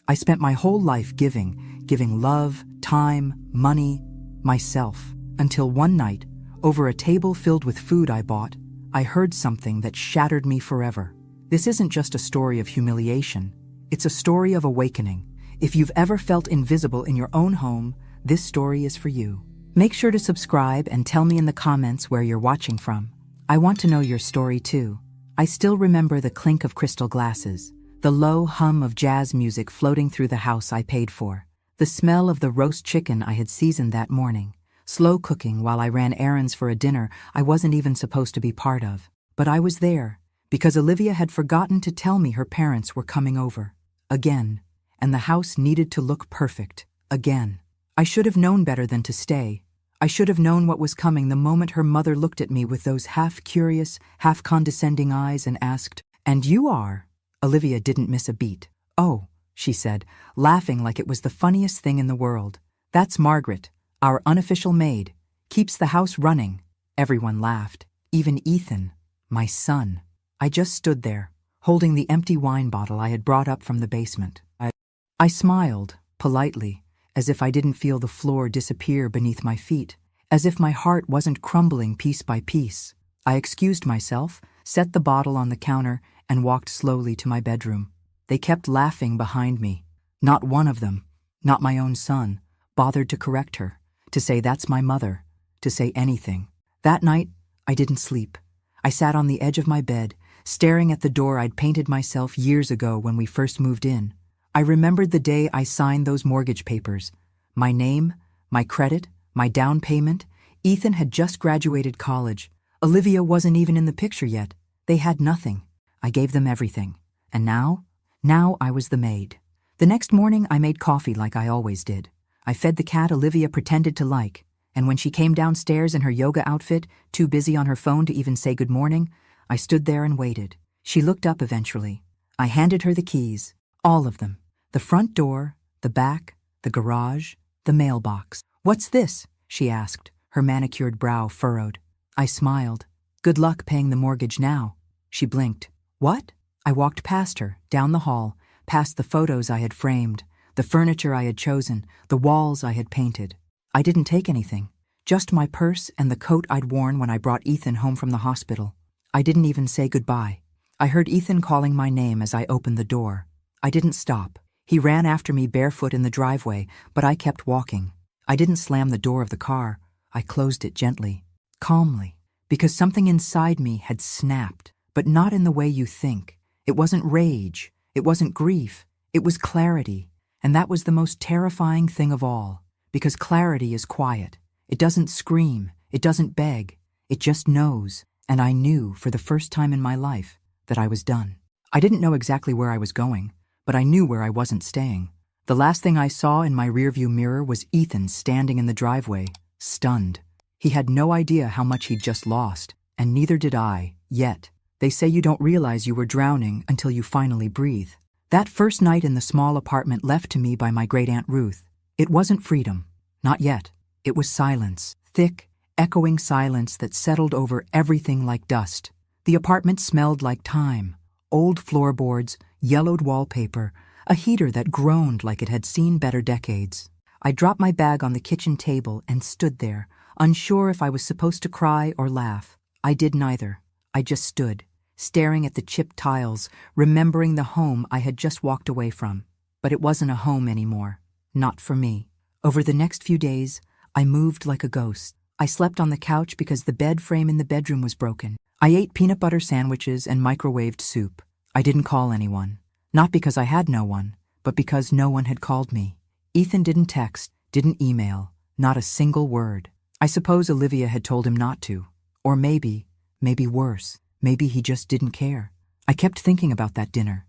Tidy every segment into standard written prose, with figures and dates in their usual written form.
I spent my whole life giving love, time, money, myself, until one night, over a table filled with food I bought, I heard something that shattered me forever. This isn't just a story of humiliation, it's a story of awakening. If you've ever felt invisible in your own home, this story is for you. Make sure to subscribe and tell me in the comments where you're watching from. I want to know your story too. I still remember the clink of crystal glasses, the low hum of jazz music floating through the house I paid for, the smell of the roast chicken I had seasoned that morning, slow cooking while I ran errands for a dinner I wasn't even supposed to be part of. But I was there, because Olivia had forgotten to tell me her parents were coming over. Again. And the house needed to look perfect. Again. I should have known better than to stay. I should have known what was coming the moment her mother looked at me with those half-curious, half-condescending eyes and asked, "And you are?" Olivia didn't miss a beat. "Oh," she said, laughing like it was the funniest thing in the world. "That's Margaret, our unofficial maid. Keeps the house running." Everyone laughed. Even Ethan, my son. I just stood there, holding the empty wine bottle I had brought up from the basement. I smiled, politely, as if I didn't feel the floor disappear beneath my feet, as if my heart wasn't crumbling piece by piece. I excused myself, set the bottle on the counter, and walked slowly to my bedroom. They kept laughing behind me. Not one of them, not my own son, bothered to correct her, to say that's my mother, to say anything. That night, I didn't sleep. I sat on the edge of my bed, staring at the door I'd painted myself years ago when we first moved in. I remembered the day I signed those mortgage papers. My name, my credit, my down payment. Ethan had just graduated college. Olivia wasn't even in the picture yet. They had nothing. I gave them everything. And now I was the maid. The next morning I made coffee like I always did. I fed the cat Olivia pretended to like. And when she came downstairs in her yoga outfit, too busy on her phone to even say good morning, I stood there and waited. She looked up eventually. I handed her the keys. All of them. The front door, the back, the garage, the mailbox. "What's this?" she asked, her manicured brow furrowed. I smiled. "Good luck paying the mortgage now." She blinked. "What?" I walked past her, down the hall, past the photos I had framed, the furniture I had chosen, the walls I had painted. I didn't take anything, just my purse and the coat I'd worn when I brought Ethan home from the hospital. I didn't even say goodbye. I heard Ethan calling my name as I opened the door. I didn't stop. He ran after me barefoot in the driveway, but I kept walking. I didn't slam the door of the car. I closed it gently, calmly, because something inside me had snapped, but not in the way you think. It wasn't rage. It wasn't grief. It was clarity, and that was the most terrifying thing of all, because clarity is quiet. It doesn't scream. It doesn't beg. It just knows, and I knew for the first time in my life that I was done. I didn't know exactly where I was going, but I knew where I wasn't staying. The last thing I saw in my rearview mirror was Ethan standing in the driveway, stunned. He had no idea how much he'd just lost, and neither did I, yet. They say you don't realize you were drowning until you finally breathe. That first night in the small apartment left to me by my great-aunt Ruth, it wasn't freedom. Not yet. It was silence, thick, echoing silence that settled over everything like dust. The apartment smelled like time, old floorboards, yellowed wallpaper, a heater that groaned like it had seen better decades. I dropped my bag on the kitchen table and stood there, unsure if I was supposed to cry or laugh. I did neither. I just stood, staring at the chipped tiles, remembering the home I had just walked away from. But it wasn't a home anymore. Not for me. Over the next few days, I moved like a ghost. I slept on the couch because the bed frame in the bedroom was broken. I ate peanut butter sandwiches and microwaved soup. I didn't call anyone. Not because I had no one, but because no one had called me. Ethan didn't text, didn't email, not a single word. I suppose Olivia had told him not to. Or maybe worse, maybe he just didn't care. I kept thinking about that dinner,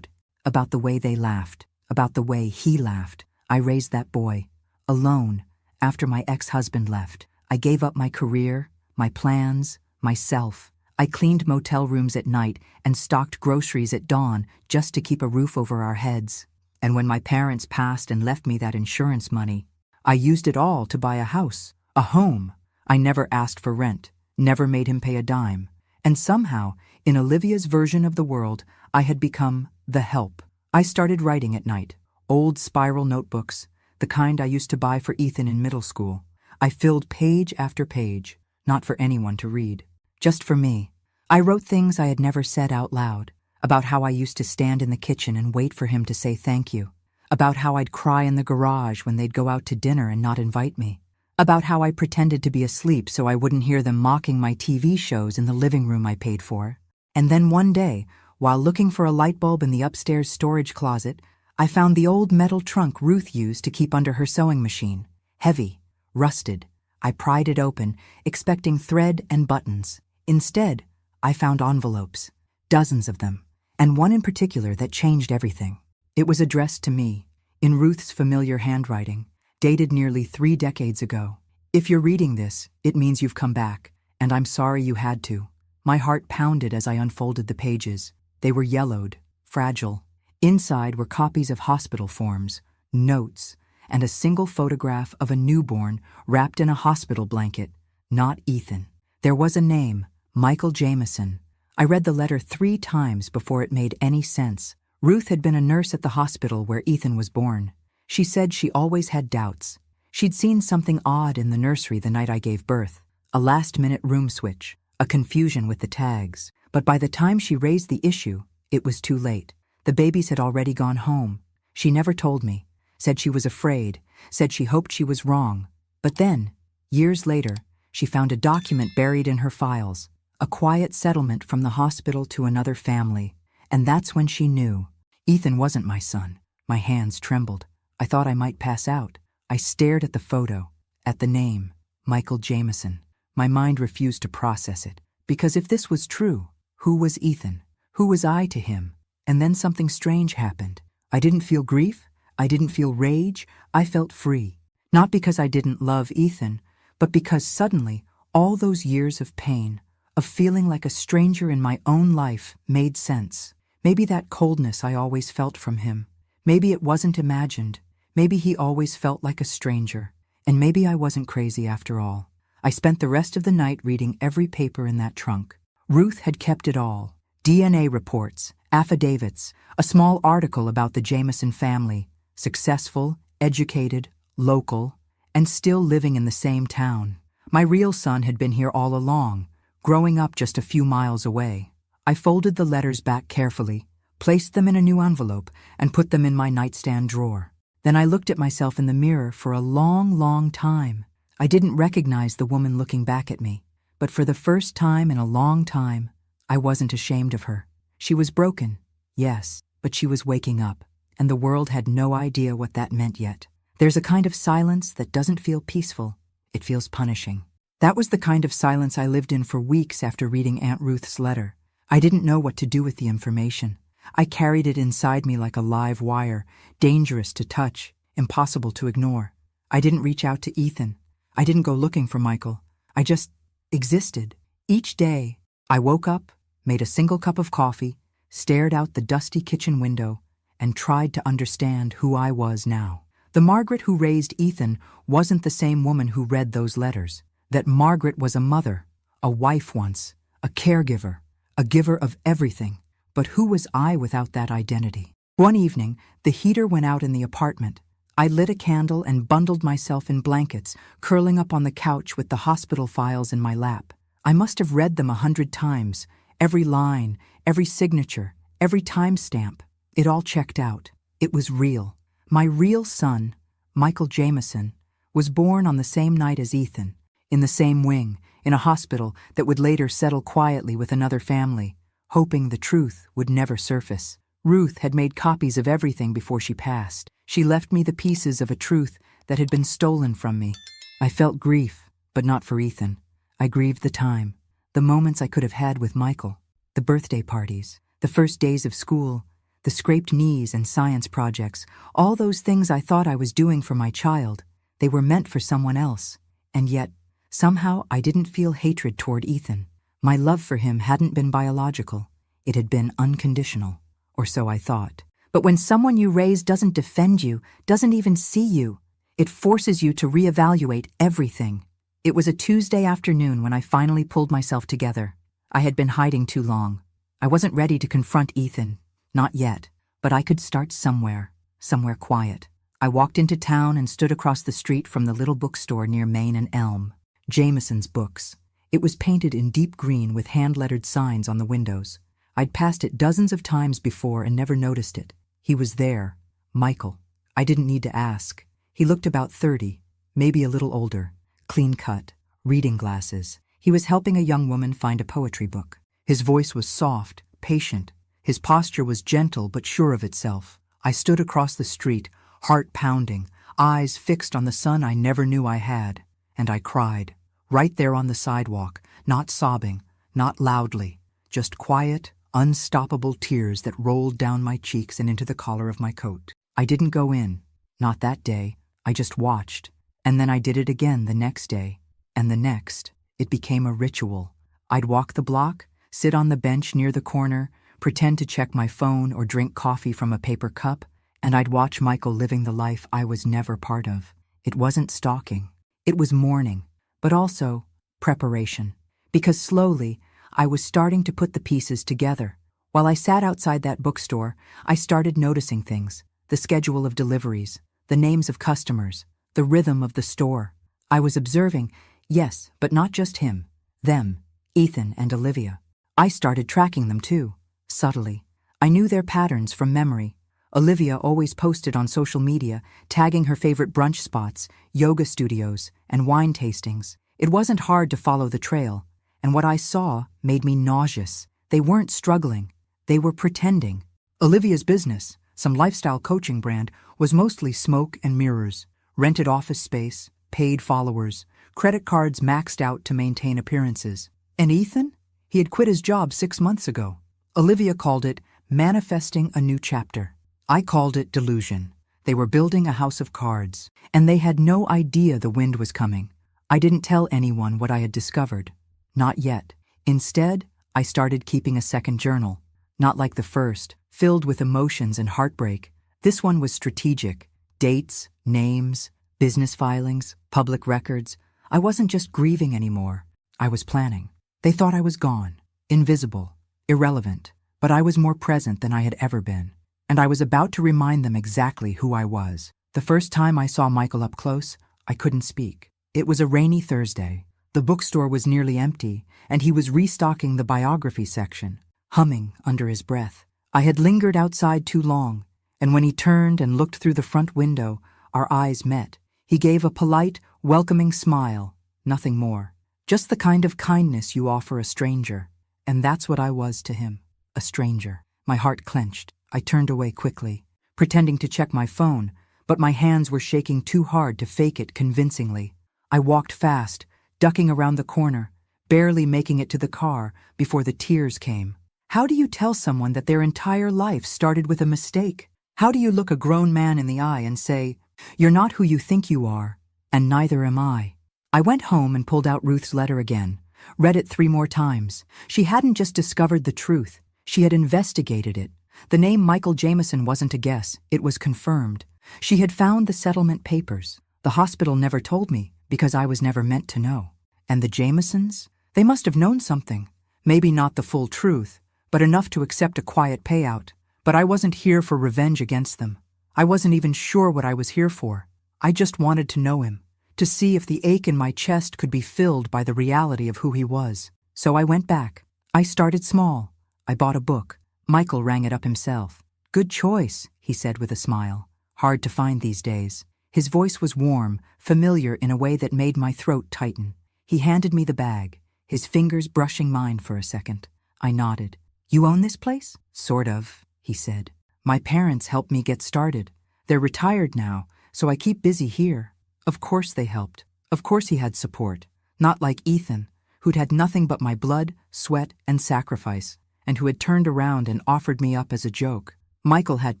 about the way they laughed, about the way he laughed. I raised that boy, alone, after my ex-husband left. I gave up my career, my plans, myself. I cleaned motel rooms at night and stocked groceries at dawn just to keep a roof over our heads. And when my parents passed and left me that insurance money, I used it all to buy a house, a home. I never asked for rent, never made him pay a dime. And somehow, in Olivia's version of the world, I had become the help. I started writing at night, Old spiral notebooks, the kind I used to buy for Ethan in middle school. I filled page after page, not for anyone to read, just for me. I wrote things I had never said out loud, about how I used to stand in the kitchen and wait for him to say thank you, about how I'd cry in the garage when they'd go out to dinner and not invite me, about how I pretended to be asleep so I wouldn't hear them mocking my TV shows in the living room I paid for. And then one day, while looking for a light bulb in the upstairs storage closet, I found the old metal trunk Ruth used to keep under her sewing machine. Heavy, rusted. I pried it open, expecting thread and buttons. Instead, I found envelopes, dozens of them, and one in particular that changed everything. It was addressed to me, in Ruth's familiar handwriting, dated nearly 3 decades ago. If you're reading this, it means you've come back, and I'm sorry you had to. My heart pounded as I unfolded the pages. They were yellowed, fragile. Inside were copies of hospital forms, notes, and a single photograph of a newborn wrapped in a hospital blanket, not Ethan. There was a name, Michael Jameson. I read the letter 3 times before it made any sense. Ruth had been a nurse at the hospital where Ethan was born. She said she always had doubts. She'd seen something odd in the nursery the night I gave birth, a last-minute room switch, a confusion with the tags. But by the time she raised the issue, it was too late. The babies had already gone home. She never told me, said she was afraid, said she hoped she was wrong. But then, years later, she found a document buried in her files, a quiet settlement from the hospital to another family. And that's when she knew. Ethan wasn't my son. My hands trembled. I thought I might pass out. I stared at the photo, at the name, Michael Jameson. My mind refused to process it. Because if this was true, who was Ethan? Who was I to him? And then something strange happened. I didn't feel grief. I didn't feel rage. I felt free. Not because I didn't love Ethan, but because suddenly all those years of pain, of feeling like a stranger in my own life, made sense. Maybe that coldness I always felt from him. Maybe it wasn't imagined. Maybe he always felt like a stranger. And maybe I wasn't crazy after all. I spent the rest of the night reading every paper in that trunk. Ruth had kept it all. DNA reports, affidavits, a small article about the Jameson family, successful, educated, local, and still living in the same town. My real son had been here all along, growing up just a few miles away. I folded the letters back carefully, placed them in a new envelope, and put them in my nightstand drawer. Then I looked at myself in the mirror for a long, long time. I didn't recognize the woman looking back at me, but for the first time in a long time, I wasn't ashamed of her. She was broken, yes, but she was waking up, and the world had no idea what that meant yet. There's a kind of silence that doesn't feel peaceful. It feels punishing. That was the kind of silence I lived in for weeks after reading Aunt Ruth's letter. I didn't know what to do with the information. I carried it inside me like a live wire, dangerous to touch, impossible to ignore. I didn't reach out to Ethan. I didn't go looking for Michael. I just existed. Each day, I woke up, made a single cup of coffee, stared out the dusty kitchen window, and tried to understand who I was now. The Margaret who raised Ethan wasn't the same woman who read those letters. That Margaret was a mother, a wife once, a caregiver, a giver of everything. But who was I without that identity? One evening, the heater went out in the apartment. I lit a candle and bundled myself in blankets, curling up on the couch with the hospital files in my lap. I must have read them 100 times, every line, every signature, every timestamp. It all checked out. It was real. My real son, Michael Jameson, was born on the same night as Ethan, in the same wing, in a hospital that would later settle quietly with another family, hoping the truth would never surface. Ruth had made copies of everything before she passed. She left me the pieces of a truth that had been stolen from me. I felt grief, but not for Ethan. I grieved the time, the moments I could have had with Michael, the birthday parties, the first days of school, the scraped knees and science projects, all those things I thought I was doing for my child. They were meant for someone else, and yet, somehow I didn't feel hatred toward Ethan. My love for him hadn't been biological. It had been unconditional, or so I thought. But when someone you raise doesn't defend you, doesn't even see you, it forces you to reevaluate everything. It was a Tuesday afternoon when I finally pulled myself together. I had been hiding too long. I wasn't ready to confront Ethan. Not yet, but I could start somewhere. somewhere quiet. I walked into town and stood across the street from the little bookstore near Main and Elm. Jameson's Books. It was painted in deep green with hand-lettered signs on the windows. I'd passed it dozens of times before and never noticed it. He was there. Michael. I didn't need to ask. He looked about 30, maybe a little older, clean-cut, reading glasses. He was helping a young woman find a poetry book. His voice was soft, patient. His posture was gentle but sure of itself. I stood across the street, heart pounding, eyes fixed on the son I never knew I had, and I cried. Right there on the sidewalk, not sobbing, not loudly, just quiet, unstoppable tears that rolled down my cheeks and into the collar of my coat. I didn't go in, not that day. I just watched. And then I did it again the next day, and the next. It became a ritual. I'd walk the block, sit on the bench near the corner, pretend to check my phone or drink coffee from a paper cup, and I'd watch Michael living the life I was never part of. It wasn't stalking. It was mourning, but also preparation. Because slowly, I was starting to put the pieces together. While I sat outside that bookstore, I started noticing things. The schedule of deliveries, the names of customers, the rhythm of the store. I was observing, yes, but not just him. Them, Ethan and Olivia. I started tracking them too, subtly. I knew their patterns from memory. Olivia always posted on social media, tagging her favorite brunch spots, yoga studios, and wine tastings. It wasn't hard to follow the trail, and what I saw made me nauseous. They weren't struggling. They were pretending. Olivia's business, some lifestyle coaching brand, was mostly smoke and mirrors, rented office space, paid followers, credit cards maxed out to maintain appearances. And Ethan? He had quit his job 6 months ago. Olivia called it manifesting a new chapter. I called it delusion. They were building a house of cards, and they had no idea the wind was coming. I didn't tell anyone what I had discovered. Not yet. Instead, I started keeping a second journal. Not like the first, filled with emotions and heartbreak. This one was strategic. Dates, names, business filings, public records. I wasn't just grieving anymore. I was planning. They thought I was gone, invisible, irrelevant, but I was more present than I had ever been. And I was about to remind them exactly who I was. The first time I saw Michael up close, I couldn't speak. It was a rainy Thursday. The bookstore was nearly empty, and he was restocking the biography section, humming under his breath. I had lingered outside too long, and when he turned and looked through the front window, our eyes met. He gave a polite, welcoming smile, nothing more. Just the kind of kindness you offer a stranger. And that's what I was to him, a stranger. My heart clenched. I turned away quickly, pretending to check my phone, but my hands were shaking too hard to fake it convincingly. I walked fast, ducking around the corner, barely making it to the car before the tears came. How do you tell someone that their entire life started with a mistake? How do you look a grown man in the eye and say, "You're not who you think you are, and neither am I"? I went home and pulled out Ruth's letter again, read it 3 more times. She hadn't just discovered the truth, she had investigated it. The name Michael Jameson wasn't a guess, it was confirmed. She had found the settlement papers. The hospital never told me, because I was never meant to know. And the Jamesons? They must have known something. Maybe not the full truth, but enough to accept a quiet payout. But I wasn't here for revenge against them. I wasn't even sure what I was here for. I just wanted to know him, to see if the ache in my chest could be filled by the reality of who he was. So I went back. I started small. I bought a book. Michael rang it up himself. "Good choice," he said with a smile. Hard to find these days. His voice was warm, familiar in a way that made my throat tighten. He handed me the bag, his fingers brushing mine for a second. I nodded. "You own this place?" "Sort of," he said. "My parents helped me get started. They're retired now, so I keep busy here." Of course they helped. Of course he had support. Not like Ethan, who'd had nothing but my blood, sweat, and sacrifice, and who had turned around and offered me up as a joke. Michael had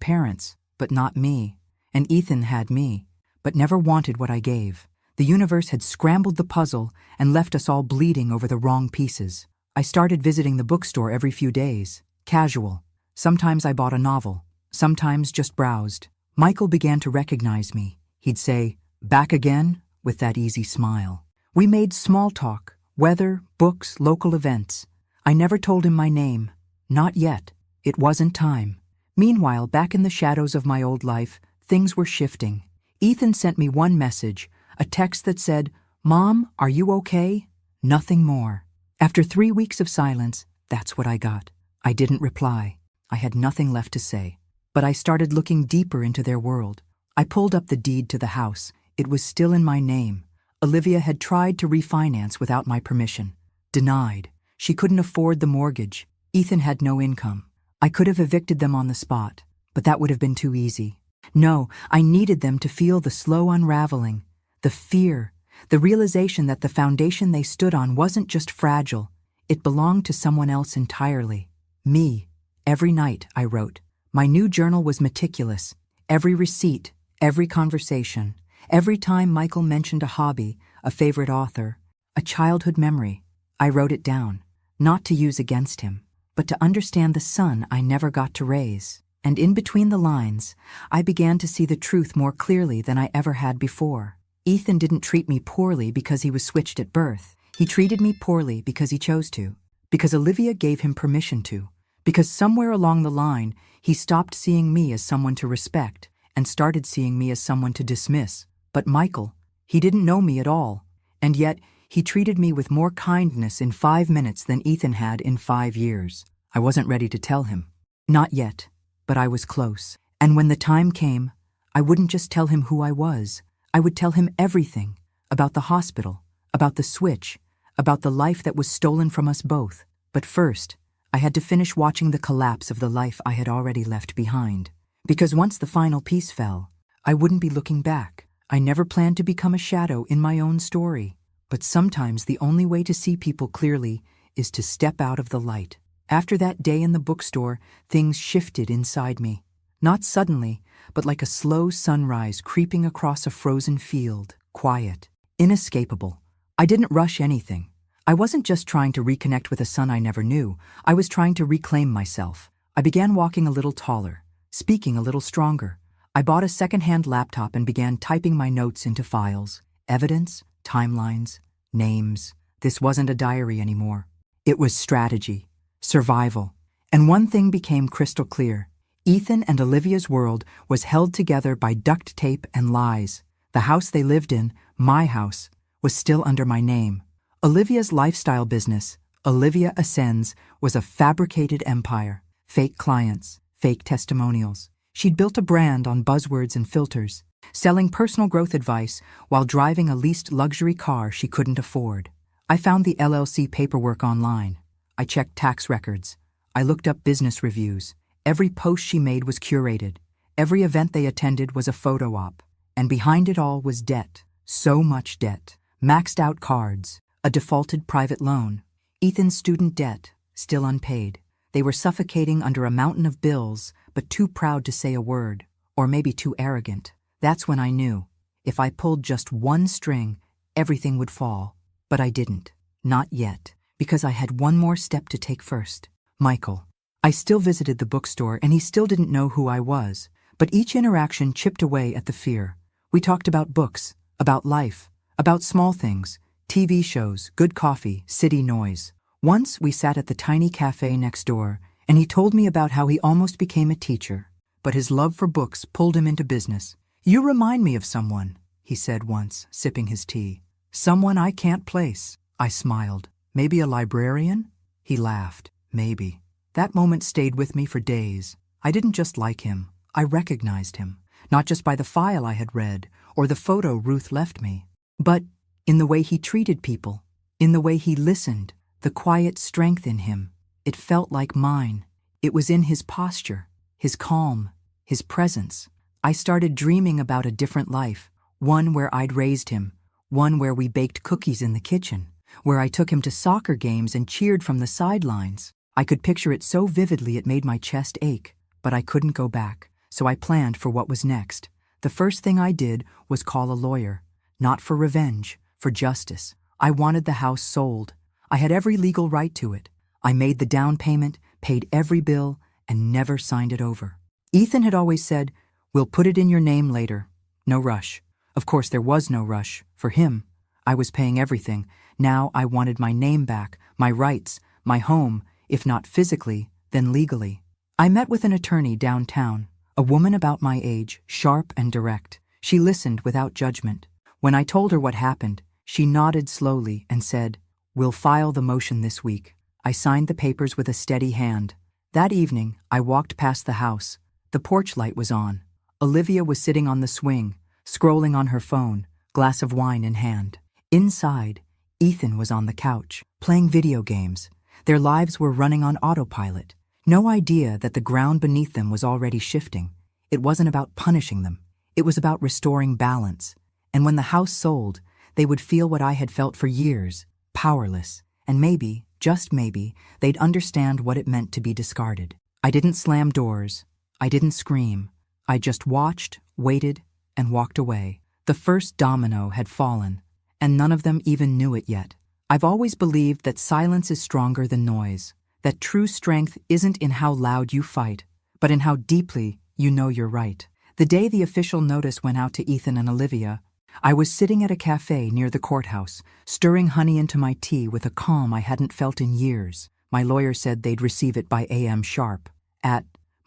parents, but not me. And Ethan had me, but never wanted what I gave. The universe had scrambled the puzzle and left us all bleeding over the wrong pieces. I started visiting the bookstore every few days, casual. Sometimes I bought a novel, sometimes just browsed. Michael began to recognize me. He'd say, "Back again?" with that easy smile. We made small talk, weather, books, local events. I never told him my name. Not yet. It wasn't time. Meanwhile, back in the shadows of my old life, things were shifting. Ethan sent me one message, a text that said, "Mom, are you okay?" Nothing more. After 3 weeks of silence, that's what I got. I didn't reply. I had nothing left to say. But I started looking deeper into their world. I pulled up the deed to the house. It was still in my name. Olivia had tried to refinance without my permission. Denied. She couldn't afford the mortgage. Ethan had no income. I could have evicted them on the spot, but that would have been too easy. No, I needed them to feel the slow unraveling, the fear, the realization that the foundation they stood on wasn't just fragile, it belonged to someone else entirely. Me. Every night, I wrote. My new journal was meticulous. Every receipt, every conversation, every time Michael mentioned a hobby, a favorite author, a childhood memory, I wrote it down, not to use against him, but to understand the son I never got to raise. And in between the lines, I began to see the truth more clearly than I ever had before. Ethan didn't treat me poorly because he was switched at birth. He treated me poorly because he chose to, because Olivia gave him permission to, because somewhere along the line, he stopped seeing me as someone to respect and started seeing me as someone to dismiss. But Michael, he didn't know me at all, and yet he treated me with more kindness in 5 minutes than Ethan had in 5 years. I wasn't ready to tell him. Not yet, but I was close. And when the time came, I wouldn't just tell him who I was. I would tell him everything, about the hospital, about the switch, about the life that was stolen from us both. But first, I had to finish watching the collapse of the life I had already left behind. Because once the final piece fell, I wouldn't be looking back. I never planned to become a shadow in my own story. But sometimes the only way to see people clearly is to step out of the light. After that day in the bookstore, things shifted inside me. Not suddenly, but like a slow sunrise creeping across a frozen field. Quiet, inescapable. I didn't rush anything. I wasn't just trying to reconnect with a son I never knew. I was trying to reclaim myself. I began walking a little taller, speaking a little stronger. I bought a second-hand laptop and began typing my notes into files. Evidence, timelines, names. This wasn't a diary anymore. It was strategy, survival. And one thing became crystal clear. Ethan and Olivia's world was held together by duct tape and lies. The house they lived in, my house, was still under my name. Olivia's lifestyle business, Olivia Ascends, was a fabricated empire. Fake clients, fake testimonials. She'd built a brand on buzzwords and filters, selling personal growth advice while driving a leased luxury car she couldn't afford. I found the LLC paperwork online. I checked tax records. I looked up business reviews. Every post she made was curated. Every event they attended was a photo op. And behind it all was debt. So much debt. Maxed out cards. A defaulted private loan. Ethan's student debt, still unpaid. They were suffocating under a mountain of bills, but too proud to say a word. Or maybe too arrogant. That's when I knew. If I pulled just one string, everything would fall. But I didn't. Not yet. Because I had one more step to take first. Michael. I still visited the bookstore and he still didn't know who I was. But each interaction chipped away at the fear. We talked about books, about life, about small things, TV shows, good coffee, city noise. Once we sat at the tiny cafe next door and he told me about how he almost became a teacher. But his love for books pulled him into business. "You remind me of someone," he said once, sipping his tea. "Someone I can't place." I smiled. "Maybe a librarian?" He laughed. "Maybe." That moment stayed with me for days. I didn't just like him. I recognized him. Not just by the file I had read or the photo Ruth left me, but in the way he treated people, in the way he listened, the quiet strength in him. It felt like mine. It was in his posture, his calm, his presence. I started dreaming about a different life, one where I'd raised him, one where we baked cookies in the kitchen, where I took him to soccer games and cheered from the sidelines. I could picture it so vividly it made my chest ache, but I couldn't go back, so I planned for what was next. The first thing I did was call a lawyer, not for revenge, for justice. I wanted the house sold. I had every legal right to it. I made the down payment, paid every bill, and never signed it over. Ethan had always said, "We'll put it in your name later. No rush." Of course, there was no rush. For him, I was paying everything. Now I wanted my name back, my rights, my home, if not physically, then legally. I met with an attorney downtown, A woman about my age, sharp and direct. She listened without judgment. When I told her what happened, she nodded slowly and said, "We'll file the motion this week." I signed the papers with a steady hand. That evening, I walked past the house. The porch light was on. Olivia was sitting on the swing, scrolling on her phone, glass of wine in hand. Inside, Ethan was on the couch, playing video games. Their lives were running on autopilot. No idea that the ground beneath them was already shifting. It wasn't about punishing them. It was about restoring balance. And when the house sold, they would feel what I had felt for years, powerless. And maybe, just maybe, they'd understand what it meant to be discarded. I didn't slam doors. I didn't scream. I just watched, waited, and walked away. The first domino had fallen, and none of them even knew it yet. I've always believed that silence is stronger than noise, that true strength isn't in how loud you fight, but in how deeply you know you're right. The day the official notice went out to Ethan and Olivia, I was sitting at a cafe near the courthouse, stirring honey into my tea with a calm I hadn't felt in years. My lawyer said they'd receive it by a.m. sharp.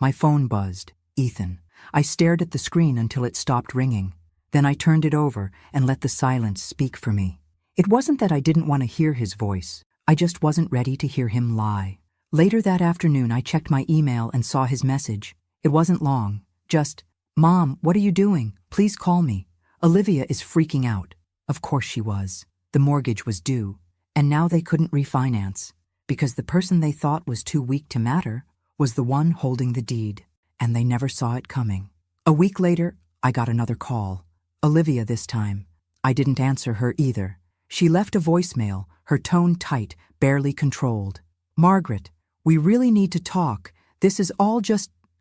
My phone buzzed. Ethan. I stared at the screen until it stopped ringing. Then I turned it over and let the silence speak for me. It wasn't that I didn't want to hear his voice. I just wasn't ready to hear him lie. Later that afternoon, I checked my email and saw his message. It wasn't long. Just, "Mom, what are you doing? Please call me. Olivia is freaking out." Of course she was. The mortgage was due, and now they couldn't refinance, because the person they thought was too weak to matter was the one holding the deed, and they never saw it coming. A week later, I got another call. Olivia this time. I didn't answer her either. She left a voicemail, her tone tight, barely controlled. "Margaret, we really need to talk. This is all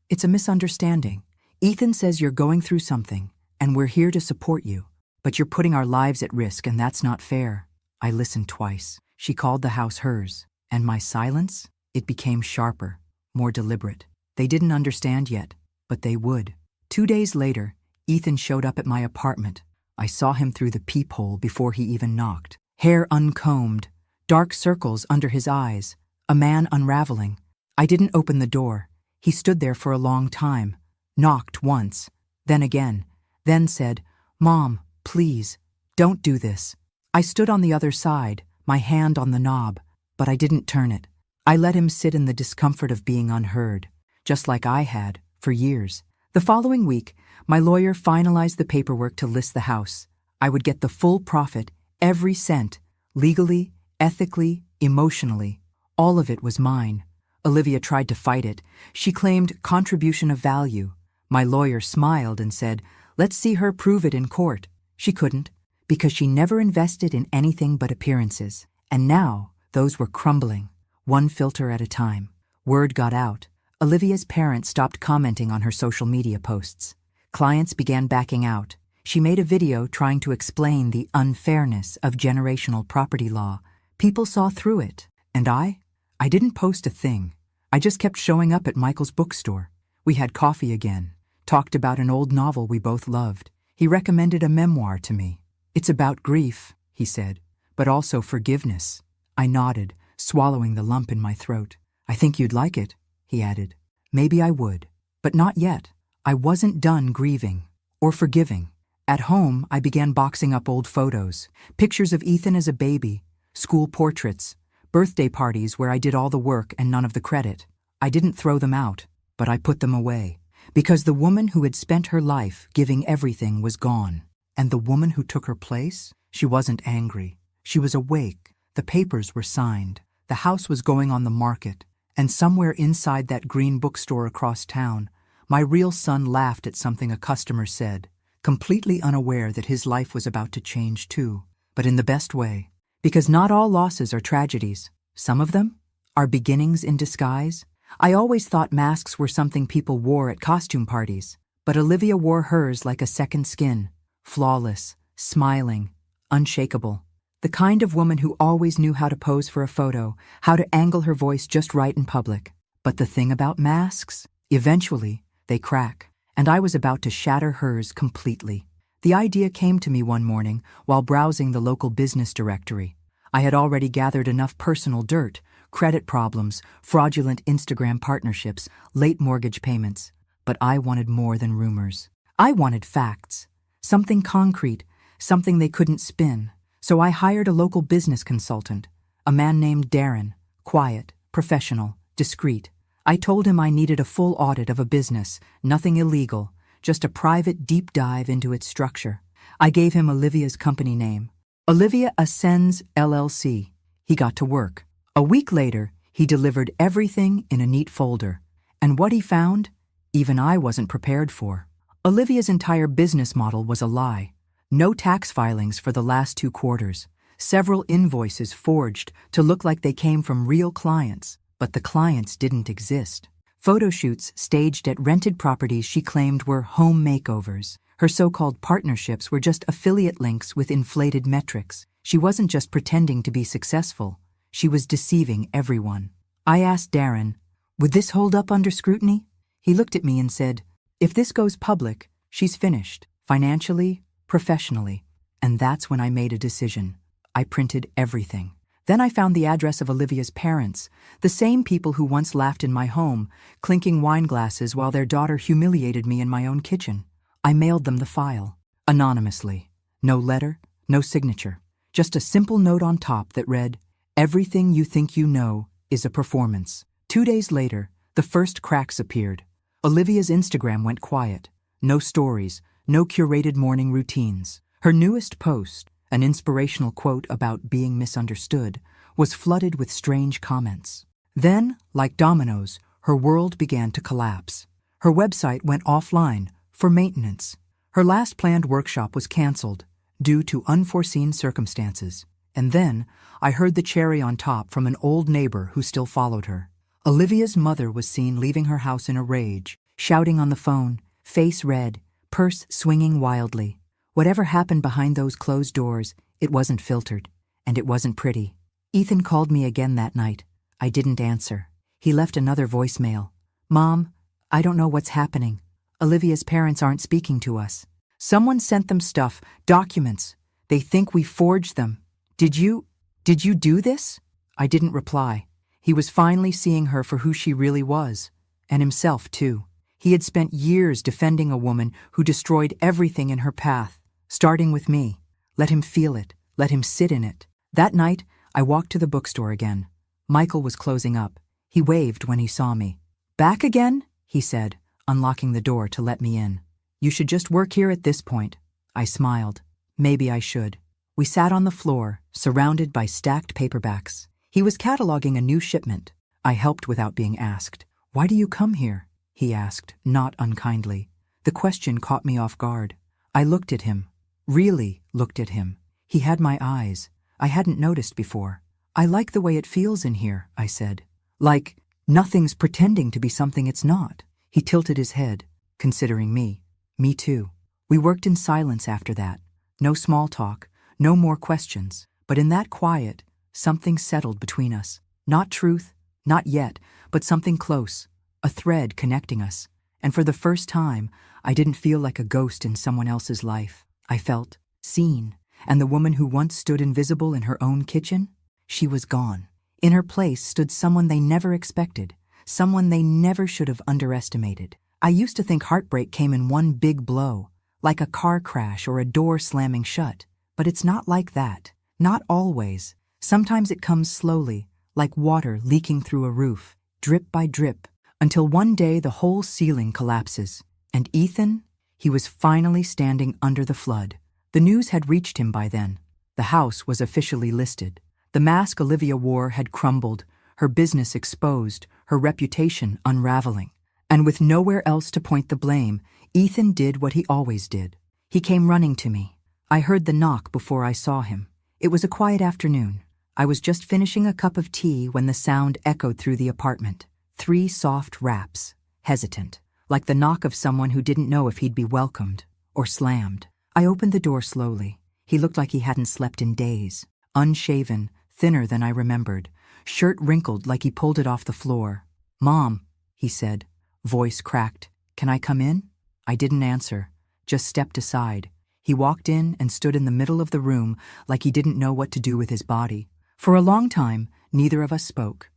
it's a misunderstanding. Ethan says you're going through something, and we're here to support you. But you're putting our lives at risk, and that's not fair." I listened twice. She called the house hers, and my silence, it became sharper, more deliberate. They didn't understand yet, but they would. 2 days later, Ethan showed up at my apartment. I saw him through the peephole before he even knocked. Hair uncombed, dark circles under his eyes, a man unraveling. I didn't open the door. He stood there for a long time, knocked once, then again, then said, "Mom, please, don't do this." I stood on the other side, my hand on the knob, but I didn't turn it. I let him sit in the discomfort of being unheard, just like I had for years. The following week, my lawyer finalized the paperwork to list the house. I would get the full profit, every cent, legally, ethically, emotionally. All of it was mine. Olivia tried to fight it. She claimed contribution of value. My lawyer smiled and said, "Let's see her prove it in court." She couldn't, because she never invested in anything but appearances. And now, those were crumbling, one filter at a time. Word got out. Olivia's parents stopped commenting on her social media posts. Clients began backing out. She made a video trying to explain the unfairness of generational property law. People saw through it. And I didn't post a thing. I just kept showing up at Michael's bookstore. We had coffee again, talked about an old novel we both loved. He recommended a memoir to me. "It's about grief," he said, "but also forgiveness." I nodded, swallowing the lump in my throat. "I think you'd like it," he added. Maybe I would, but not yet. I wasn't done grieving or forgiving. At home, I began boxing up old photos, pictures of Ethan as a baby, school portraits, birthday parties where I did all the work and none of the credit. I didn't throw them out, but I put them away, because the woman who had spent her life giving everything was gone. And the woman who took her place, she wasn't angry. She was awake. The papers were signed. The house was going on the market. And somewhere inside that green bookstore across town, my real son laughed at something a customer said, completely unaware that his life was about to change too, but in the best way. Because not all losses are tragedies. Some of them are beginnings in disguise. I always thought masks were something people wore at costume parties, but Olivia wore hers like a second skin, flawless, smiling, unshakable. The kind of woman who always knew how to pose for a photo, how to angle her voice just right in public. But the thing about masks, eventually, they crack, and I was about to shatter hers completely. The idea came to me one morning while browsing the local business directory. I had already gathered enough personal dirt, credit problems, fraudulent Instagram partnerships, late mortgage payments. But I wanted more than rumors. I wanted facts. Something concrete, something they couldn't spin. So I hired a local business consultant, a man named Darren, quiet, professional, discreet. I told him I needed a full audit of a business, nothing illegal, just a private deep dive into its structure. I gave him Olivia's company name, Olivia Ascends LLC. He got to work. A week later, he delivered everything in a neat folder. And what he found, even I wasn't prepared for. Olivia's entire business model was a lie. No tax filings for the last 2 quarters. Several invoices forged to look like they came from real clients, but the clients didn't exist. Photo shoots staged at rented properties she claimed were home makeovers. Her so-called partnerships were just affiliate links with inflated metrics. She wasn't just pretending to be successful. She was deceiving everyone. I asked Darren, would this hold up under scrutiny? He looked at me and said, if this goes public, she's finished, financially, professionally. And that's when I made a decision. I printed everything. Then I found the address of Olivia's parents, the same people who once laughed in my home, clinking wine glasses while their daughter humiliated me in my own kitchen. I mailed them the file, anonymously. No letter, no signature. Just a simple note on top that read, everything you think you know is a performance. 2 days later, the first cracks appeared. Olivia's Instagram went quiet. No stories, no curated morning routines. Her newest post, an inspirational quote about being misunderstood, was flooded with strange comments. Then, like dominoes, her world began to collapse. Her website went offline for maintenance. Her last planned workshop was canceled due to unforeseen circumstances. And then, I heard the cherry on top from an old neighbor who still followed her. Olivia's mother was seen leaving her house in a rage, shouting on the phone, face red, purse swinging wildly. Whatever happened behind those closed doors, it wasn't filtered, and it wasn't pretty. Ethan called me again that night. I didn't answer. He left another voicemail. Mom, I don't know what's happening. Olivia's parents aren't speaking to us. Someone sent them stuff, documents. They think we forged them. Did you do this? I didn't reply. He was finally seeing her for who she really was, and himself too. He had spent years defending a woman who destroyed everything in her path. Starting with me. Let him feel it. Let him sit in it. That night, I walked to the bookstore again. Michael was closing up. He waved when he saw me. Back again? He said, unlocking the door to let me in. You should just work here at this point. I smiled. Maybe I should. We sat on the floor, surrounded by stacked paperbacks. He was cataloging a new shipment. I helped without being asked. Why do you come here? He asked, not unkindly. The question caught me off guard. I looked at him. Really looked at him. He had my eyes. I hadn't noticed before. I like the way it feels in here, I said. Like, nothing's pretending to be something it's not. He tilted his head, considering me. Me too. We worked in silence after that. No small talk, no more questions. But in that quiet, something settled between us. Not truth, not yet, but something close. A thread connecting us. And for the first time, I didn't feel like a ghost in someone else's life. I felt seen, and the woman who once stood invisible in her own kitchen, she was gone. In her place stood someone they never expected, someone they never should have underestimated. I used to think heartbreak came in one big blow, like a car crash or a door slamming shut. But it's not like that. Not always. Sometimes it comes slowly, like water leaking through a roof, drip by drip, until one day the whole ceiling collapses. And Ethan? He was finally standing under the flood. The news had reached him by then. The house was officially listed. The mask Olivia wore had crumbled, her business exposed, her reputation unraveling. And with nowhere else to point the blame, Ethan did what he always did. He came running to me. I heard the knock before I saw him. It was a quiet afternoon. I was just finishing a cup of tea when the sound echoed through the apartment. 3 soft raps, hesitant, like the knock of someone who didn't know if he'd be welcomed or slammed. I opened the door slowly. He looked like he hadn't slept in days. Unshaven, thinner than I remembered, shirt wrinkled like he pulled it off the floor. Mom, he said, voice cracked. Can I come in? I didn't answer, just stepped aside. He walked in and stood in the middle of the room like he didn't know what to do with his body. For a long time, neither of us spoke.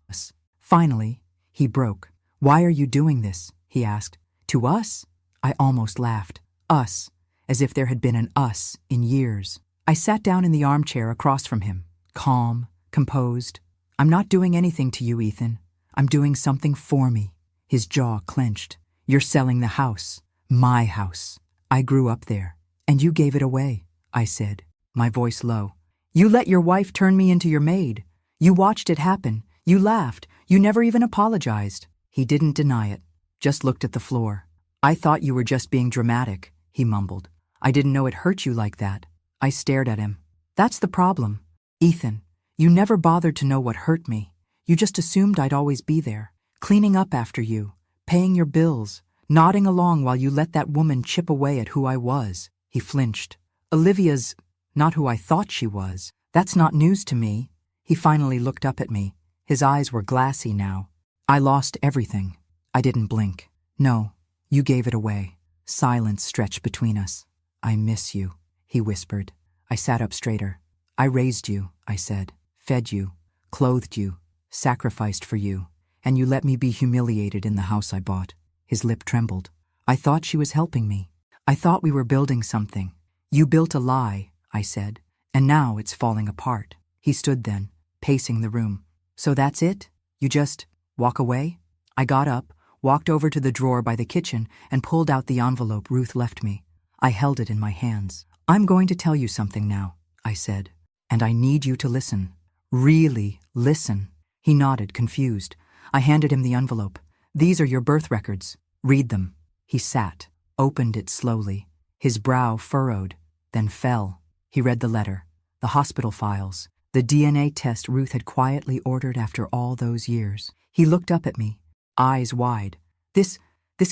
Finally, he broke. Why are you doing this? He asked. To us? I almost laughed. Us, as if there had been an us in years. I sat down in the armchair across from him, calm, composed. I'm not doing anything to you, Ethan. I'm doing something for me. His jaw clenched. You're selling the house. My house. I grew up there. And you gave it away, I said, my voice low. You let your wife turn me into your maid. You watched it happen. You laughed. You never even apologized. He didn't deny it, just looked at the floor. I thought you were just being dramatic, he mumbled. I didn't know it hurt you like that. I stared at him. That's the problem. Ethan, you never bothered to know what hurt me. You just assumed I'd always be there, cleaning up after you, paying your bills, nodding along while you let that woman chip away at who I was. He flinched. Olivia's not who I thought she was. That's not news to me. He finally looked up at me. His eyes were glassy now. I lost everything. I didn't blink. No, you gave it away. Silence stretched between us. I miss you, he whispered. I sat up straighter. I raised you, I said, fed you, clothed you, sacrificed for you, and you let me be humiliated in the house I bought. His lip trembled. I thought she was helping me. I thought we were building something. You built a lie, I said, and now it's falling apart. He stood then, pacing the room. So that's it? You just walk away? I got up, walked over to the drawer by the kitchen, and pulled out the envelope Ruth left me. I held it in my hands. I'm going to tell you something now, I said, and I need you to listen. Really listen. He nodded, confused. I handed him the envelope. These are your birth records. Read them. He sat, opened it slowly. His brow furrowed, then fell. He read the letter, the hospital files, the DNA test Ruth had quietly ordered after all those years. He looked up at me, eyes wide. This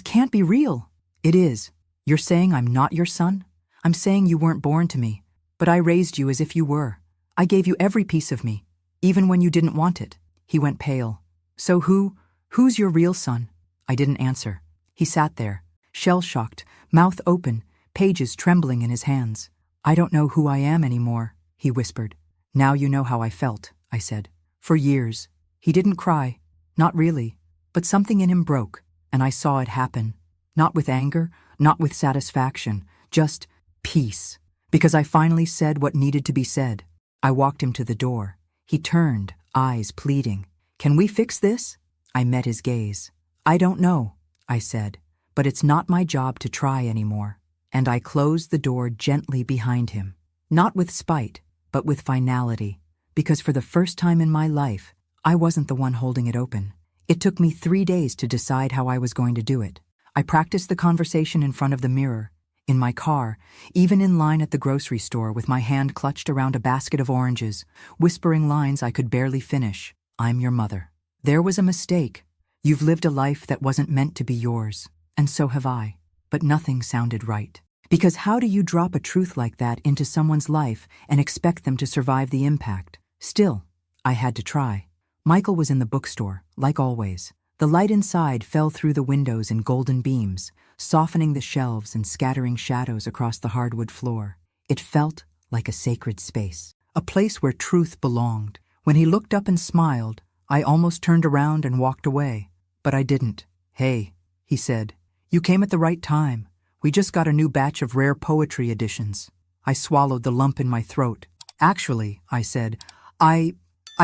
can't be real. It is. You're saying I'm not your son? I'm saying you weren't born to me, but I raised you as if you were. I gave you every piece of me, even when you didn't want it. He went pale. So who's your real son? I didn't answer. He sat there, shell-shocked, mouth open, pages trembling in his hands. I don't know who I am anymore, he whispered. Now you know how I felt, I said. For years. He didn't cry. Not really. But something in him broke, and I saw it happen. Not with anger, not with satisfaction, just peace. Because I finally said what needed to be said. I walked him to the door. He turned, eyes pleading. Can we fix this? I met his gaze. I don't know, I said, but it's not my job to try anymore. And I closed the door gently behind him. Not with spite, but with finality. Because for the first time in my life, I wasn't the one holding it open. It took me 3 days to decide how I was going to do it. I practiced the conversation in front of the mirror, in my car, even in line at the grocery store with my hand clutched around a basket of oranges, whispering lines I could barely finish. I'm your mother. There was a mistake. You've lived a life that wasn't meant to be yours, and so have I. But nothing sounded right. Because how do you drop a truth like that into someone's life and expect them to survive the impact? Still, I had to try. Michael was in the bookstore, like always. The light inside fell through the windows in golden beams, softening the shelves and scattering shadows across the hardwood floor. It felt like a sacred space, a place where truth belonged. When he looked up and smiled, I almost turned around and walked away. But I didn't. Hey, he said, you came at the right time. We just got a new batch of rare poetry editions. I swallowed the lump in my throat. Actually, I said, I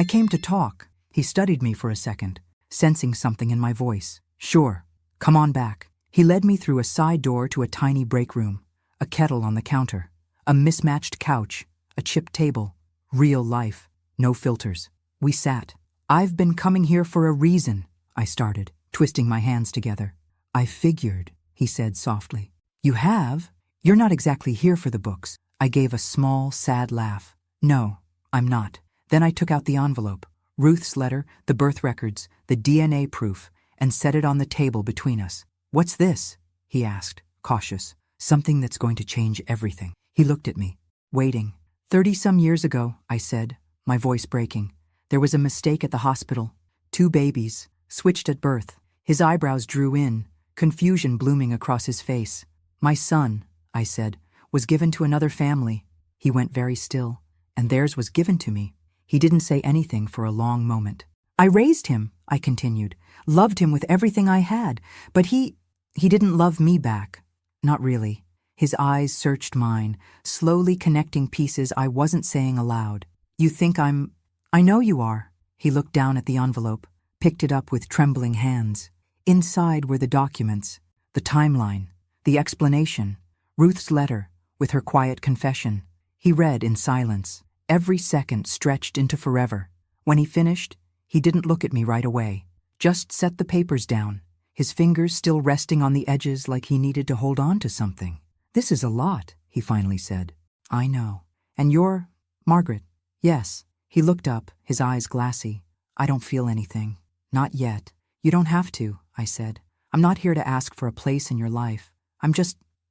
came to talk. He studied me for a second, sensing something in my voice. Sure, come on back. He led me through a side door to a tiny break room, a kettle on the counter, a mismatched couch, a chipped table. Real life, no filters. We sat. I've been coming here for a reason, I started, twisting my hands together. I figured, he said softly. You have? You're not exactly here for the books. I gave a small, sad laugh. No, I'm not. Then I took out the envelope, Ruth's letter, the birth records, the DNA proof, and set it on the table between us. What's this? He asked, cautious. Something that's going to change everything. He looked at me, waiting. 30-some years ago, I said, my voice breaking. There was a mistake at the hospital. 2 babies, switched at birth. His eyebrows drew in, confusion blooming across his face. My son, I said, was given to another family. He went very still, and theirs was given to me. He didn't say anything for a long moment. I raised him, I continued, loved him with everything I had, but he He didn't love me back. Not really. His eyes searched mine, slowly connecting pieces I wasn't saying aloud. You think I know you are. He looked down at the envelope, picked it up with trembling hands. Inside were the documents, the timeline, the explanation, Ruth's letter, with her quiet confession. He read in silence. Every second stretched into forever. When he finished, he didn't look at me right away. Just set the papers down, his fingers still resting on the edges like he needed to hold on to something. This is a lot, he finally said. I know. And you're Margaret? Yes. He looked up, his eyes glassy. I don't feel anything. Not yet. You don't have to, I said. I'm not here to ask for a place in your life.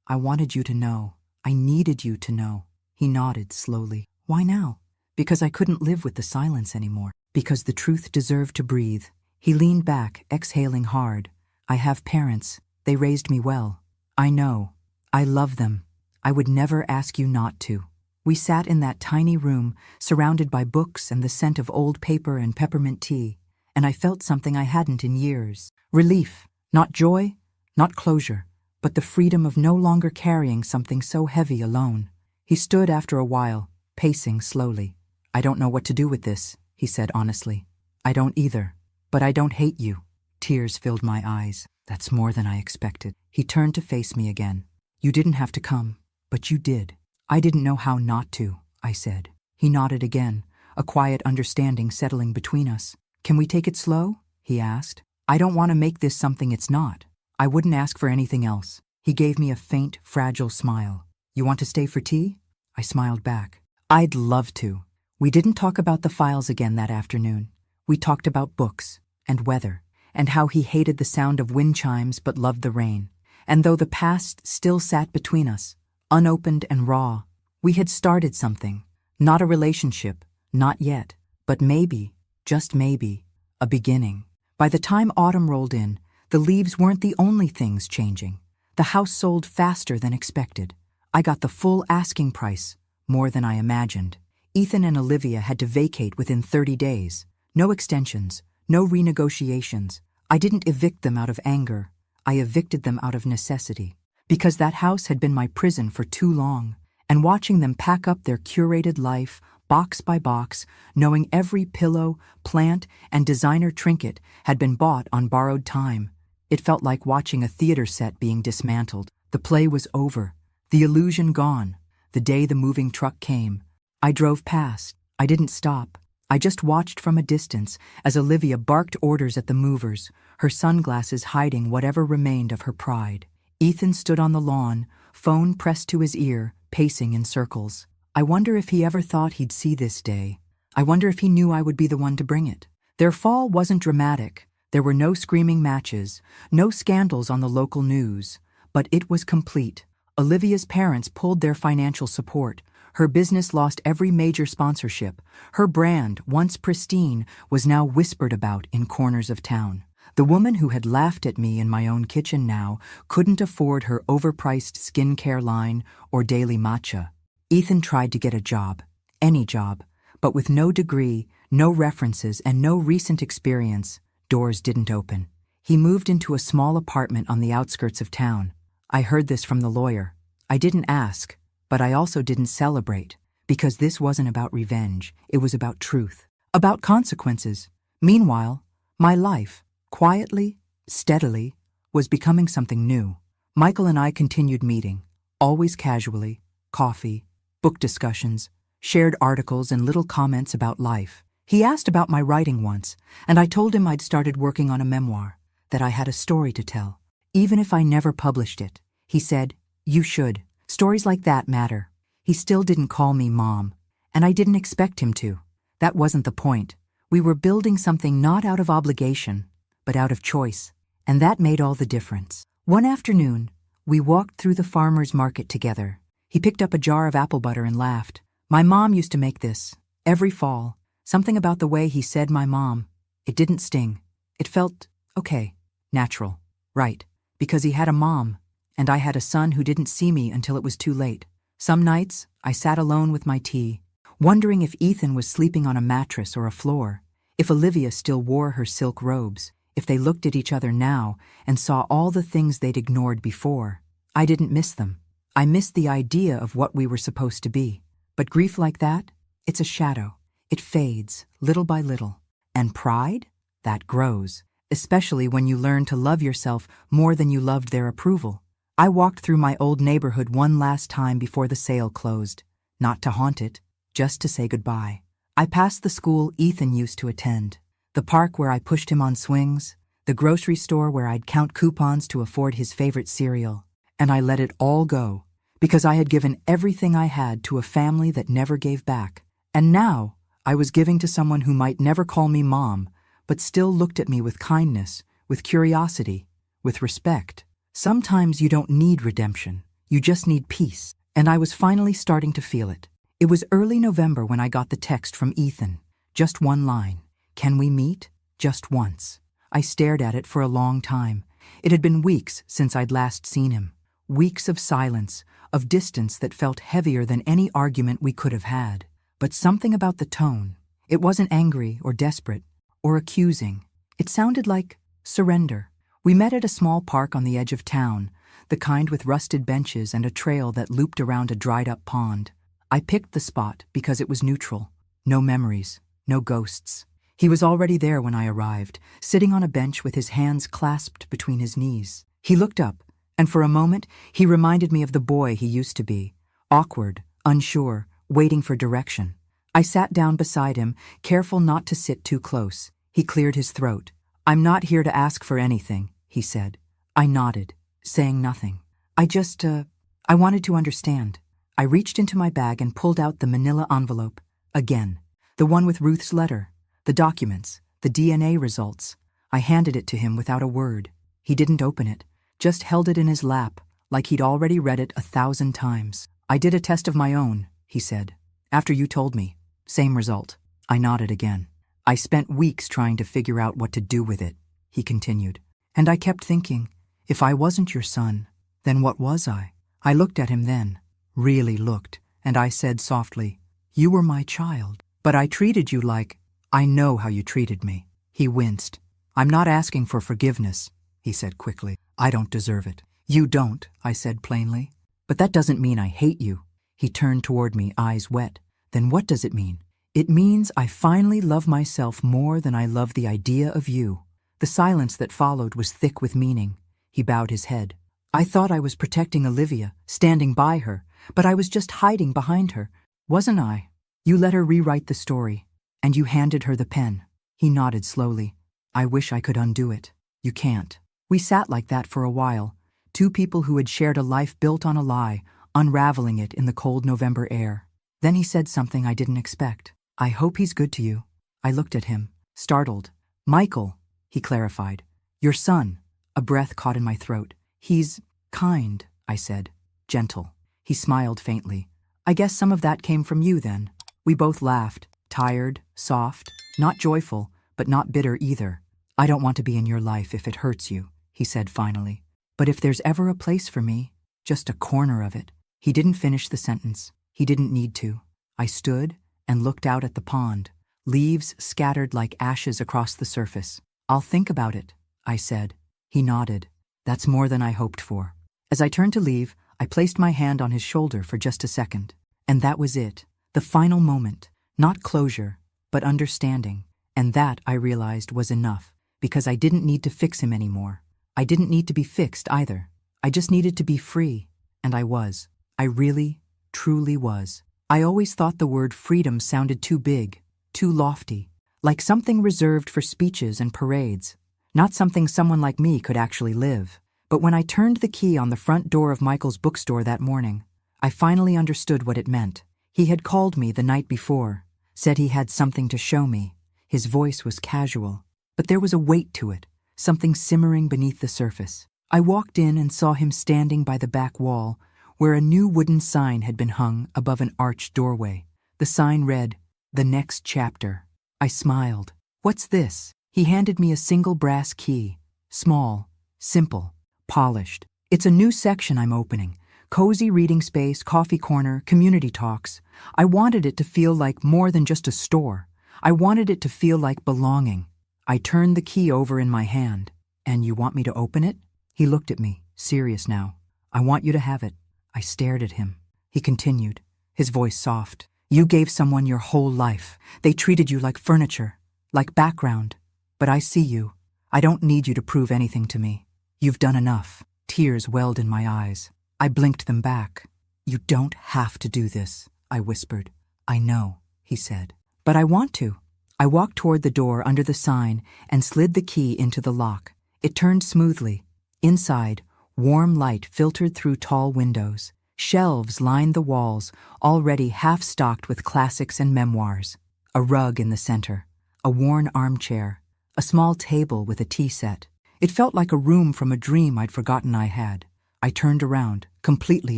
I wanted you to know. I needed you to know. He nodded slowly. Why now? Because I couldn't live with the silence anymore. Because the truth deserved to breathe. He leaned back, exhaling hard. I have parents. They raised me well. I know. I love them. I would never ask you not to. We sat in that tiny room, surrounded by books and the scent of old paper and peppermint tea, and I felt something I hadn't in years. Relief. Not joy, not closure, but the freedom of no longer carrying something so heavy alone. He stood after a while, pacing slowly. I don't know what to do with this, he said honestly. I don't either. But I don't hate you. Tears filled my eyes. That's more than I expected. He turned to face me again. You didn't have to come, but you did. I didn't know how not to, I said. He nodded again, a quiet understanding settling between us. Can we take it slow? He asked. I don't want to make this something it's not. I wouldn't ask for anything else. He gave me a faint, fragile smile. You want to stay for tea? I smiled back. I'd love to. We didn't talk about the files again that afternoon. We talked about books and weather and how he hated the sound of wind chimes but loved the rain. And though the past still sat between us, unopened and raw, we had started something. Not a relationship, not yet, but maybe, just maybe, a beginning. By the time autumn rolled in, the leaves weren't the only things changing. The house sold faster than expected. I got the full asking price, more than I imagined. Ethan and Olivia had to vacate within 30 days. No extensions, no renegotiations. I didn't evict them out of anger. I evicted them out of necessity. Because that house had been my prison for too long. And watching them pack up their curated life, box by box, knowing every pillow, plant, and designer trinket had been bought on borrowed time. It felt like watching a theater set being dismantled. The play was over. The illusion gone. The day the moving truck came. I drove past. I didn't stop. I just watched from a distance as Olivia barked orders at the movers, her sunglasses hiding whatever remained of her pride. Ethan stood on the lawn, phone pressed to his ear, pacing in circles. I wonder if he ever thought he'd see this day. I wonder if he knew I would be the one to bring it. Their fall wasn't dramatic. There were no screaming matches, no scandals on the local news. But it was complete. Olivia's parents pulled their financial support. Her business lost every major sponsorship. Her brand, once pristine, was now whispered about in corners of town. The woman who had laughed at me in my own kitchen now couldn't afford her overpriced skincare line or daily matcha. Ethan tried to get a job, any job, but with no degree, no references, and no recent experience, doors didn't open. He moved into a small apartment on the outskirts of town. I heard this from the lawyer. I didn't ask, but I also didn't celebrate, because this wasn't about revenge. It was about truth, about consequences. Meanwhile, my life, quietly, steadily, was becoming something new. Michael and I continued meeting, always casually, coffee, book discussions, shared articles and little comments about life. He asked about my writing once, and I told him I'd started working on a memoir, that I had a story to tell, even if I never published it. He said, "You should. Stories like that matter." He still didn't call me Mom, and I didn't expect him to. That wasn't the point. We were building something not out of obligation, but out of choice, and that made all the difference. One afternoon, we walked through the farmer's market together. He picked up a jar of apple butter and laughed. My mom used to make this, every fall. Something about the way he said my mom. It didn't sting. It felt, okay, natural, right, because he had a mom, and I had a son who didn't see me until it was too late. Some nights, I sat alone with my tea, wondering if Ethan was sleeping on a mattress or a floor, if Olivia still wore her silk robes, if they looked at each other now and saw all the things they'd ignored before. I didn't miss them. I missed the idea of what we were supposed to be. But grief like that, it's a shadow. It fades, little by little. And pride? That grows, especially when you learn to love yourself more than you loved their approval. I walked through my old neighborhood one last time before the sale closed. Not to haunt it, just to say goodbye. I passed the school Ethan used to attend, the park where I pushed him on swings, the grocery store where I'd count coupons to afford his favorite cereal, and I let it all go, because I had given everything I had to a family that never gave back. And now, I was giving to someone who might never call me mom, but still looked at me with kindness, with curiosity, with respect. Sometimes you don't need redemption, you just need peace, and I was finally starting to feel it. It was early November when I got the text from Ethan. Just one line. Can we meet? Just once. I stared at it for a long time. It had been weeks since I'd last seen him. Weeks of silence, of distance that felt heavier than any argument we could have had. But something about the tone. It wasn't angry or desperate or accusing. It sounded like surrender. We met at a small park on the edge of town, the kind with rusted benches and a trail that looped around a dried-up pond. I picked the spot because it was neutral. No memories, no ghosts. He was already there when I arrived, sitting on a bench with his hands clasped between his knees. He looked up, and for a moment, he reminded me of the boy he used to be. Awkward, unsure, waiting for direction. I sat down beside him, careful not to sit too close. He cleared his throat. "I'm not here to ask for anything," he said. I nodded, saying nothing. I wanted to understand. I reached into my bag and pulled out the manila envelope. Again. The one with Ruth's letter. The documents. The DNA results. I handed it to him without a word. He didn't open it. Just held it in his lap, like he'd already read it 1,000 times. "I did a test of my own," he said. "After you told me. Same result." I nodded again. "I spent weeks trying to figure out what to do with it," he continued. "And I kept thinking, if I wasn't your son, then what was I?" I looked at him then. Really looked, and I said softly, "You were my child, but I treated you like, I know how you treated me." He winced. "I'm not asking for forgiveness," he said quickly. "I don't deserve it." "You don't," I said plainly. "But that doesn't mean I hate you." He turned toward me, eyes wet. "Then what does it mean?" "It means I finally love myself more than I love the idea of you." The silence that followed was thick with meaning. He bowed his head. "I thought I was protecting Olivia, standing by her, but I was just hiding behind her, wasn't I? You let her rewrite the story, and you handed her the pen." He nodded slowly. "I wish I could undo it. You can't." We sat like that for a while, two people who had shared a life built on a lie, unraveling it in the cold November air. Then he said something I didn't expect. "I hope he's good to you." I looked at him, startled. "Michael," he clarified. "Your son." A breath caught in my throat. "He's kind," I said. "Gentle." He smiled faintly. "I guess some of that came from you then." We both laughed, tired, soft, not joyful, but not bitter either. "I don't want to be in your life if it hurts you," he said finally. "But if there's ever a place for me, just a corner of it." He didn't finish the sentence. He didn't need to. I stood and looked out at the pond, leaves scattered like ashes across the surface. "I'll think about it," I said. He nodded. "That's more than I hoped for." As I turned to leave, I placed my hand on his shoulder for just a second. And that was it. The final moment. Not closure, but understanding. And that, I realized, was enough, because I didn't need to fix him anymore. I didn't need to be fixed either. I just needed to be free. And I was. I really, truly was. I always thought the word freedom sounded too big, too lofty, like something reserved for speeches and parades, not something someone like me could actually live. But when I turned the key on the front door of Michael's bookstore that morning, I finally understood what it meant. He had called me the night before, said he had something to show me. His voice was casual, but there was a weight to it, something simmering beneath the surface. I walked in and saw him standing by the back wall, where a new wooden sign had been hung above an arched doorway. The sign read, "The Next Chapter." I smiled. "What's this?" He handed me a single brass key, small, simple, polished. "It's a new section I'm opening. Cozy reading space, coffee corner, community talks. I wanted it to feel like more than just a store. I wanted it to feel like belonging. I turned the key over in my hand. And you want me to open it? He looked at me, serious now. I want you to have it. I stared at him. He continued, his voice soft. You gave someone your whole life. They treated you like furniture, like background. But I see you. I don't need you to prove anything to me. You've done enough. Tears welled in my eyes. I blinked them back. You don't have to do this, I whispered. I know, he said. But I want to. I walked toward the door under the sign and slid the key into the lock. It turned smoothly. Inside, warm light filtered through tall windows. Shelves lined the walls, already half-stocked with classics and memoirs. A rug in the center, a worn armchair, a small table with a tea set. It felt like a room from a dream I'd forgotten I had. I turned around, completely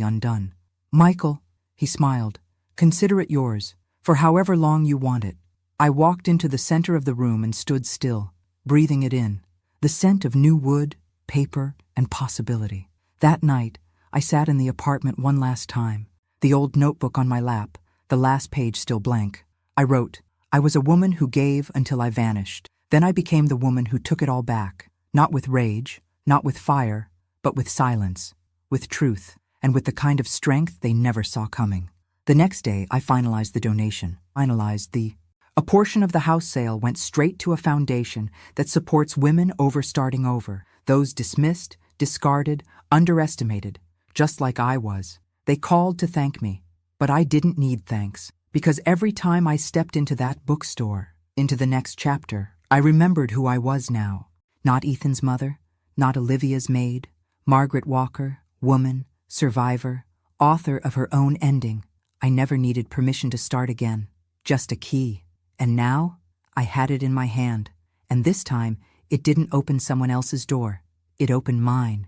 undone. Michael, he smiled, consider it yours, for however long you want it. I walked into the center of the room and stood still, breathing it in. The scent of new wood, paper, and possibility. That night, I sat in the apartment one last time, the old notebook on my lap, the last page still blank. I wrote, I was a woman who gave until I vanished. Then I became the woman who took it all back, not with rage, not with fire, but with silence, with truth, and with the kind of strength they never saw coming. The next day, I finalized the donation, A portion of the house sale went straight to a foundation that supports women starting over, those dismissed, discarded, underestimated, just like I was. They called to thank me, but I didn't need thanks, because every time I stepped into that bookstore, into the next chapter, I remembered who I was now. Not Ethan's mother, not Olivia's maid, Margaret Walker, woman, survivor, author of her own ending. I never needed permission to start again, just a key. And now, I had it in my hand, and this time, it didn't open someone else's door. It opened mine.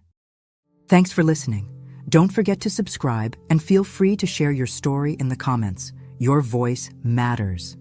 Thanks for listening. Don't forget to subscribe and feel free to share your story in the comments. Your voice matters.